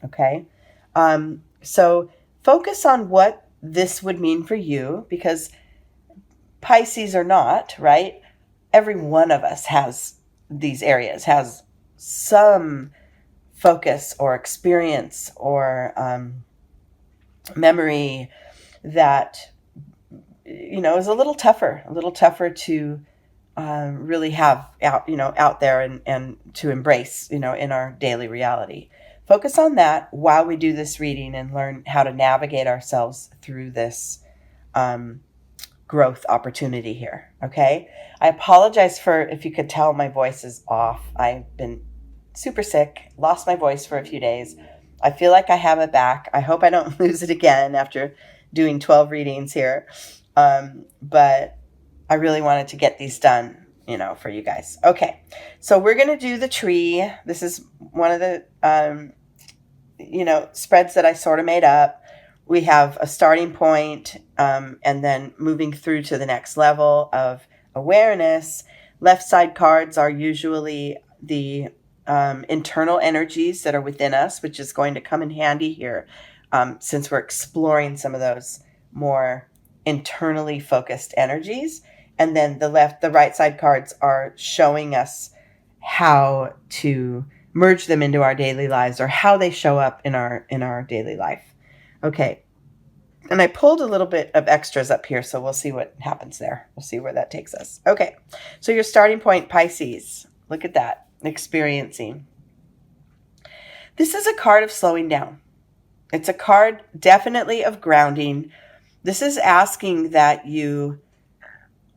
Okay. So focus on what this would mean for you, because Pisces or not, right? Every one of us has these areas, has some focus or experience or memory that is a little tougher to really have out there and to embrace, in our daily reality. Focus on that while we do this reading and learn how to navigate ourselves through this um, growth opportunity here. Okay. I apologize for if you could tell my voice is off. I've been super sick, lost my voice for a few days. I feel like I have it back. I hope I don't lose it again after doing 12 readings here. But I really wanted to get these done, for you guys. Okay. So we're going to do the tree. This is one of the, spreads that I sort of made up. We have a starting point, and then moving through to the next level of awareness. Left side cards are usually the internal energies that are within us, which is going to come in handy here, since we're exploring some of those more internally focused energies. And then the right side cards are showing us how to merge them into our daily lives, or how they show up in our daily life. Okay. And I pulled a little bit of extras up here, so we'll see what happens there. We'll see where that takes us. Okay. So your starting point, Pisces. Look at that. Experiencing. This is a card of slowing down. It's a card definitely of grounding. This is asking that you,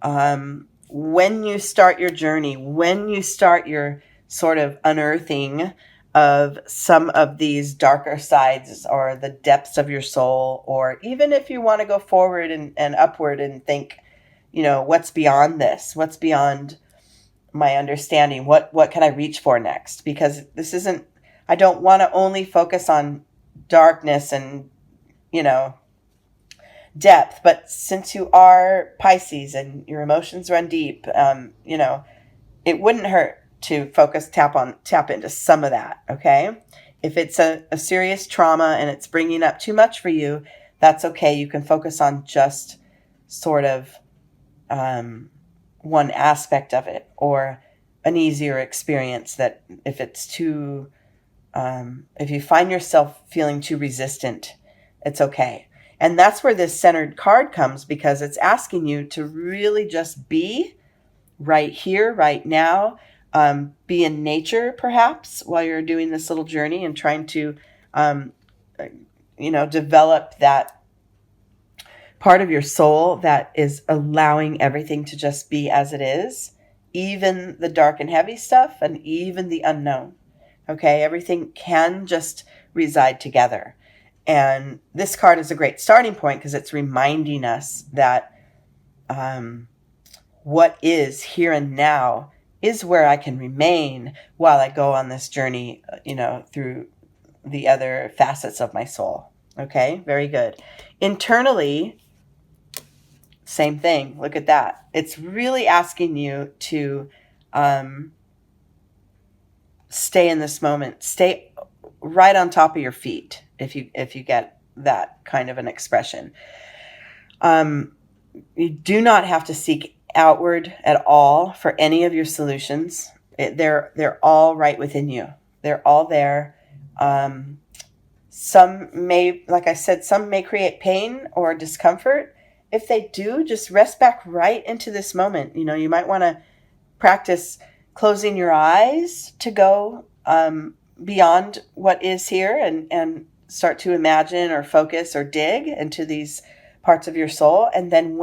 when you start your journey, when you start your sort of unearthing of some of these darker sides or the depths of your soul, or even if you want to go forward and upward and think, what's beyond this? What's beyond my understanding? What can I reach for next? Because I don't want to only focus on darkness and, depth, but since you are Pisces and your emotions run deep, it wouldn't hurt to tap into some of that. Okay. If it's a serious trauma and it's bringing up too much for you, that's okay. You can focus on just sort of one aspect of it, or an easier experience. That if it's too, if you find yourself feeling too resistant, it's okay. And that's where this centered card comes, because it's asking you to really just be right here, right now. Be in nature, perhaps, while you're doing this little journey and trying to, develop that part of your soul that is allowing everything to just be as it is, even the dark and heavy stuff, and even the unknown. Okay, everything can just reside together. And this card is a great starting point, because it's reminding us that what is here and now is where I can remain while I go on this journey, through the other facets of my soul. Okay, very good. Internally, same thing. Look at that. It's really asking you to stay in this moment. Stay right on top of your feet, if you get that kind of an expression. You do not have to seek outward at all for any of your solutions. They're all right within you. They're all there. Some may, like I said, some may create pain or discomfort. If they do, just rest back right into this moment. You might want to practice closing your eyes to go beyond what is here, and start to imagine or focus or dig into these parts of your soul. And then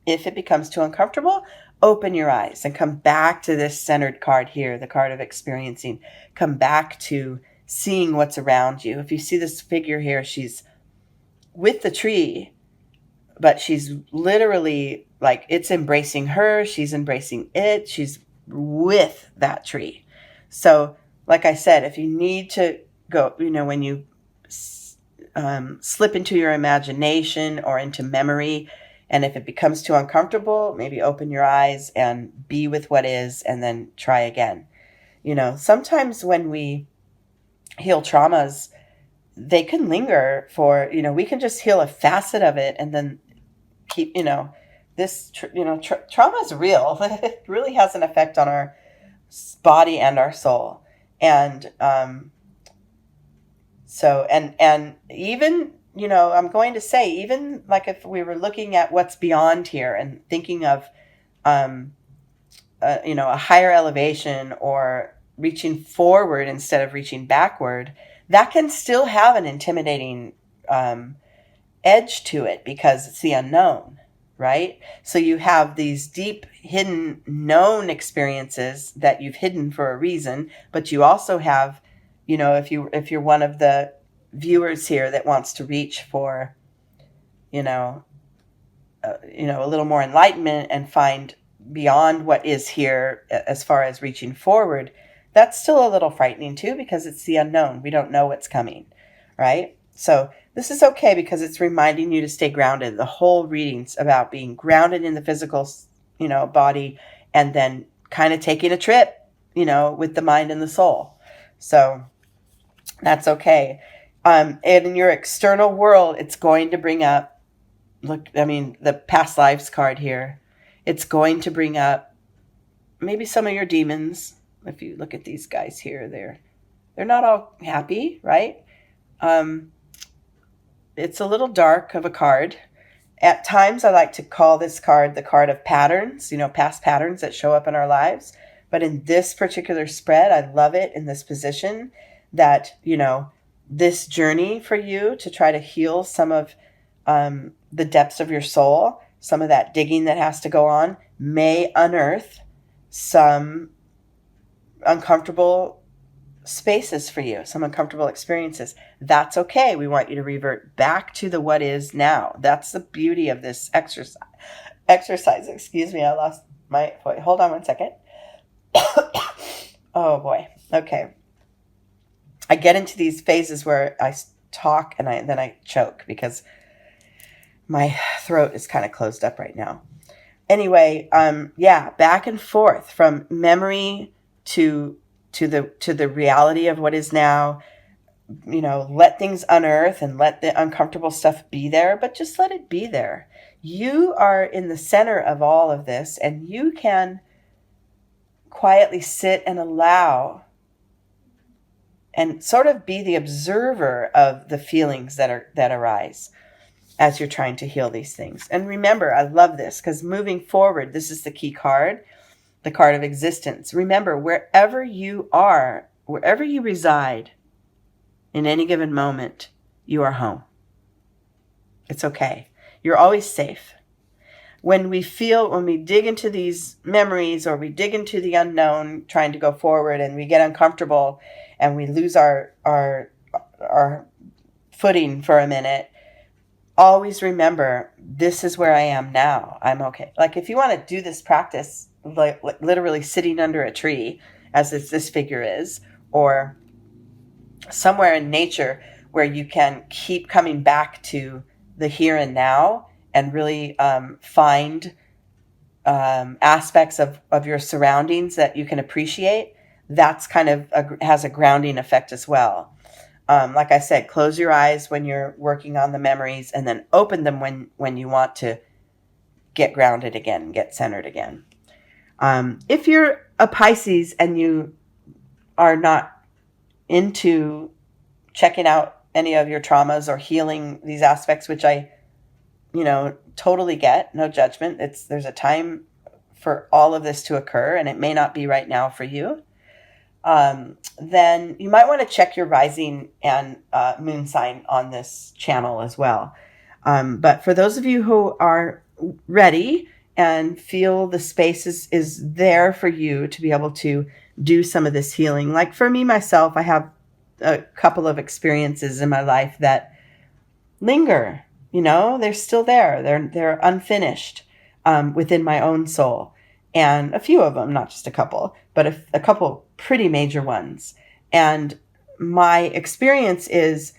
if it becomes too uncomfortable, open your eyes and come back to this centered card here, the card of experiencing. Come back to seeing what's around you. If you see this figure here, she's with the tree, but she's literally, like, it's embracing her. She's embracing it. She's with that tree. So, like I said, if you need to go, when you slip into your imagination or into memory, and if it becomes too uncomfortable, maybe open your eyes and be with what is, and then try again. Sometimes when we heal traumas, they can linger for, we can just heal a facet of it and then keep, this, trauma is real. It really has an effect on our body and our soul. And so, and even, I'm going to say, even like if we were looking at what's beyond here and thinking of, a higher elevation or reaching forward instead of reaching backward, that can still have an intimidating edge to it because it's the unknown, right? So you have these deep, hidden, known experiences that you've hidden for a reason, but you also have, if you're one of the viewers here that wants to reach for, a little more enlightenment and find beyond what is here as far as reaching forward, that's still a little frightening too because it's the unknown. We don't know what's coming, right? So this is okay because it's reminding you to stay grounded. The whole reading's about being grounded in the physical, body, and then kind of taking a trip, with the mind and the soul. So that's okay. And in your external world, it's going to bring up, the past lives card here, it's going to bring up maybe some of your demons. If you look at these guys here, they're not all happy, right? It's a little dark of a card. At times, I like to call this card the card of patterns, past patterns that show up in our lives. But in this particular spread, I love it in this position that, this journey for you to try to heal some of the depths of your soul, some of that digging that has to go on, may unearth some uncomfortable spaces for you, some uncomfortable experiences. That's okay. We want you to revert back to the what is now. That's the beauty of this exercise. Excuse me, I lost my voice. Hold on one second. Oh boy. Okay. I get into these phases where I talk and then I choke because my throat is kind of closed up right now. Anyway, back and forth from memory to the reality of what is now. Let things unearth and let the uncomfortable stuff be there, but just let it be there. You are in the center of all of this, and you can quietly sit and allow and sort of be the observer of the feelings that arise as you're trying to heal these things. And remember, I love this because moving forward, this is the key card, the card of existence. Remember, wherever you are, wherever you reside in any given moment, you are home. It's okay. You're always safe. When we dig into these memories or we dig into the unknown, trying to go forward, and we get uncomfortable and we lose our footing for a minute, always remember, this is where I am now. I'm okay. Like if you want to do this practice, like literally sitting under a tree, as this figure is, or somewhere in nature where you can keep coming back to the here and now and really find aspects of your surroundings that you can appreciate, that's kind of has a grounding effect as well. Like I said, close your eyes when you're working on the memories and then open them when you want to get grounded again, get centered again. If you're a Pisces and you are not into checking out any of your traumas or healing these aspects, which I, totally get, no judgment. There's a time for all of this to occur, and it may not be right now for you. Then you might want to check your rising and moon sign on this channel as well. But for those of you who are ready and feel the space is there for you to be able to do some of this healing, like for me, myself, I have a couple of experiences in my life that linger. They're still there. They're unfinished within my own soul. And a few of them, not just a couple, but a couple pretty major ones. And my experience is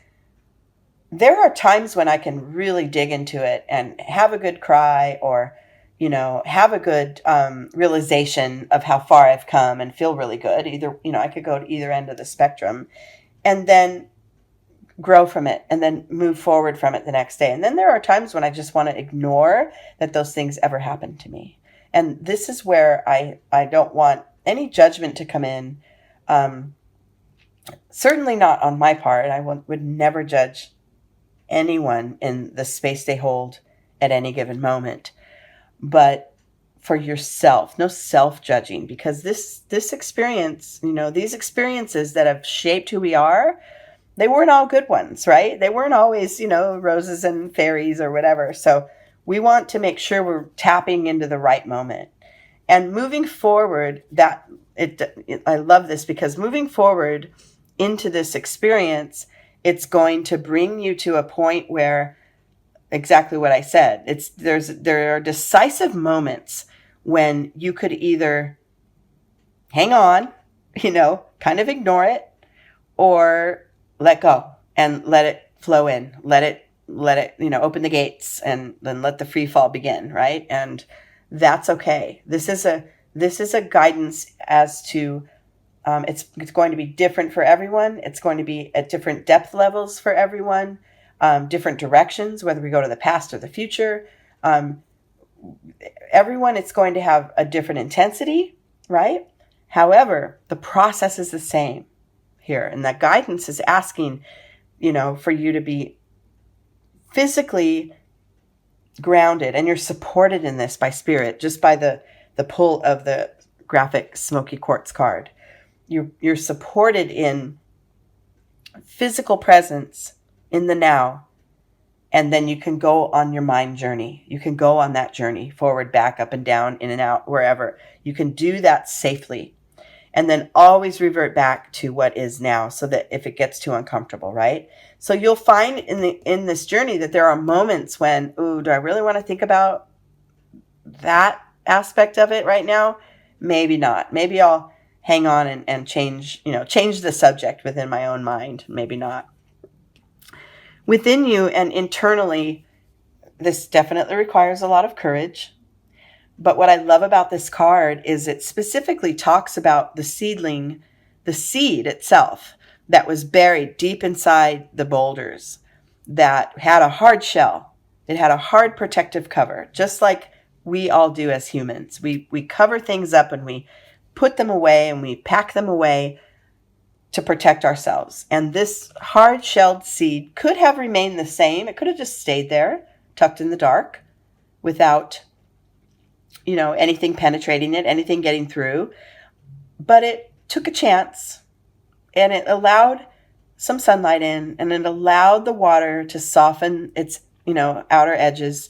there are times when I can really dig into it and have a good cry or, have a good realization of how far I've come and feel really good. Either, I could go to either end of the spectrum and then grow from it, and then move forward from it the next day. And then there are times when I just want to ignore that those things ever happened to me. And this is where I don't want any judgment to come in. Certainly not on my part. I would never judge anyone in the space they hold at any given moment. But for yourself, no self-judging, because this experience, these experiences that have shaped who we are, they weren't all good ones, right? They weren't always, roses and fairies or whatever. So we want to make sure we're tapping into the right moment. And moving forward, I love this, because moving forward into this experience, it's going to bring you to a point where, exactly what I said, there are decisive moments when you could either hang on, kind of ignore it, or let go and let it flow in, let it, open the gates, and then let the free fall begin. Right. And that's okay. This is a guidance as to, it's going to be different for everyone. It's going to be at different depth levels for everyone, different directions, whether we go to the past or the future. Everyone, it's going to have a different intensity, right? However, the process is the same here. And that guidance is asking, for you to be physically grounded, and you're supported in this by spirit, just by the pull of the graphic smoky quartz card. You're supported in physical presence in the now, and then you can go on your mind journey. You can go on that journey forward, back, up and down, in and out, wherever. You can do that safely, and then always revert back to what is now, so that if it gets too uncomfortable, right? So you'll find in this journey that there are moments when, do I really want to think about that aspect of it right now? Maybe not. Maybe I'll hang on and change the subject within my own mind. Maybe not. Within you and internally, this definitely requires a lot of courage. But what I love about this card is it specifically talks about the seedling, the seed itself that was buried deep inside the boulders, that had a hard shell. It had a hard protective cover, just like we all do as humans. We cover things up and we put them away and we pack them away to protect ourselves. And this hard-shelled seed could have remained the same. It could have just stayed there, tucked in the dark, without, anything penetrating it, anything getting through. But it took a chance, and it allowed some sunlight in, and it allowed the water to soften its, outer edges,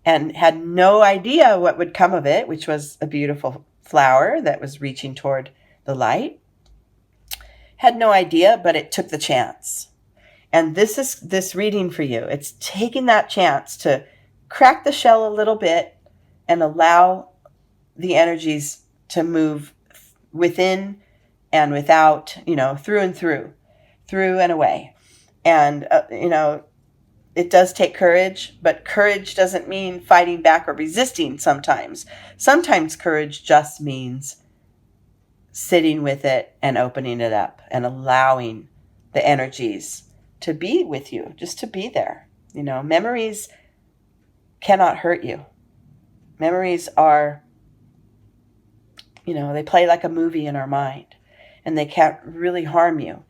and had no idea what would come of it, which was a beautiful flower that was reaching toward the light. Had no idea, but it took the chance. And this is this reading for you. It's taking that chance to crack the shell a little bit and allow the energies to move within and without, through and through and away. And, it does take courage, but courage doesn't mean fighting back or resisting sometimes. Sometimes courage just means sitting with it and opening it up and allowing the energies to be with you, just to be there. Memories cannot hurt you. Memories are, they play like a movie in our mind, and they can't really harm you.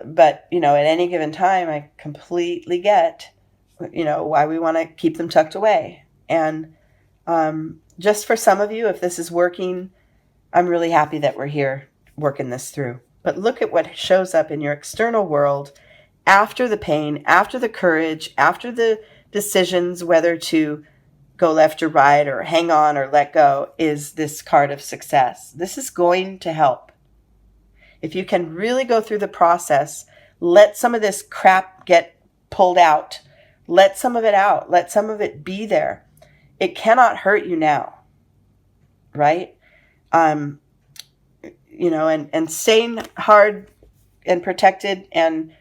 But, at any given time, I completely get, why we want to keep them tucked away. And just for some of you, if this is working, I'm really happy that we're here working this through. But look at what shows up in your external world after the pain, after the courage, after the decisions, whether to go left or right or hang on or let go, is this card of success. This is going to help. If you can really go through the process, let some of this crap get pulled out. Let some of it out. Let some of it be there. It cannot hurt you now, right? And staying hard and protected and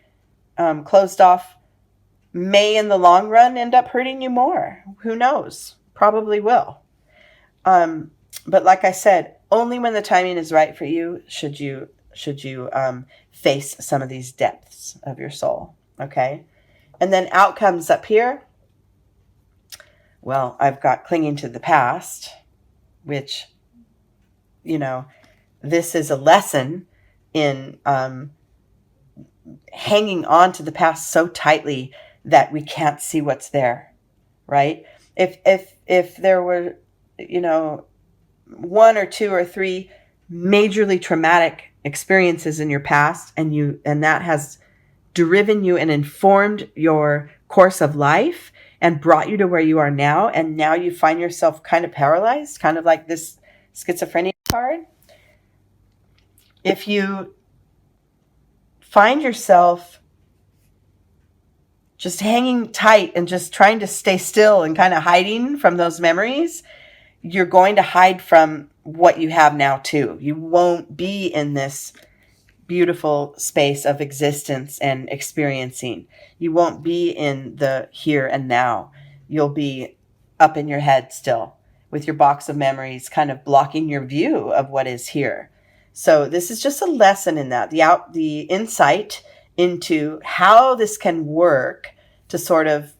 closed off may in the long run end up hurting you more. Who knows? Probably will. But like I said, only when the timing is right for you should you face some of these depths of your soul. Okay. And then outcomes up here. Well, I've got clinging to the past, which, this is a lesson in hanging on to the past so tightly that we can't see what's there, right? If there were, one or two or three majorly traumatic experiences in your past, and that has driven you and informed your course of life and brought you to where you are now, and now you find yourself kind of paralyzed, kind of like this schizophrenia card. If you find yourself just hanging tight and just trying to stay still and kind of hiding from those memories, you're going to hide from what you have now too. You won't be in this beautiful space of existence and experiencing. You won't be in the here and now. You'll be up in your head still with your box of memories kind of blocking your view of what is here. So this is just a lesson in that, the insight into how this can work to sort of,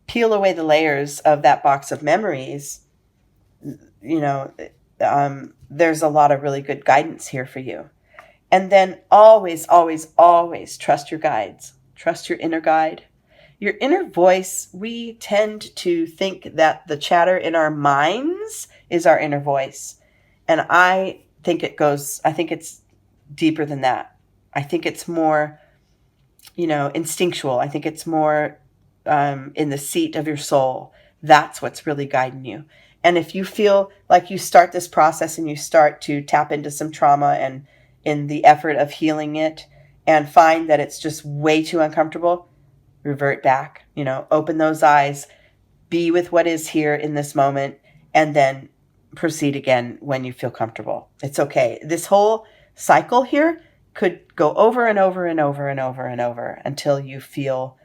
peel away the layers of that box of memories. There's a lot of really good guidance here for you. And then always, always, always trust your guides. Trust your inner guide. Your inner voice, we tend to think that the chatter in our minds is our inner voice. And I think it's deeper than that. I think it's more, instinctual. I think it's more in the seat of your soul. That's what's really guiding you. And if you feel like you start this process and you start to tap into some trauma and in the effort of healing it and find that it's just way too uncomfortable, revert back, open those eyes, be with what is here in this moment, and then proceed again when you feel comfortable. It's okay. This whole cycle here could go over and over and over and over and over until you feel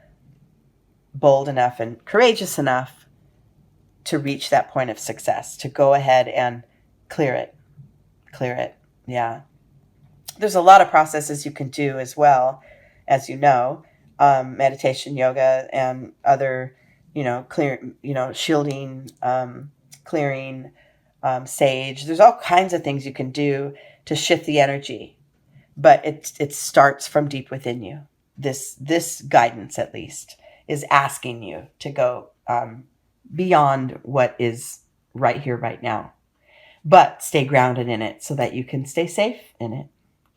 bold enough and courageous enough to reach that point of success, to go ahead and clear it. Yeah. There's a lot of processes you can do as well, as meditation, yoga, and other, shielding, clearing, sage. There's all kinds of things you can do to shift the energy, but it starts from deep within you. This guidance, at least, is asking you to go beyond what is right here, right now, but stay grounded in it so that you can stay safe in it.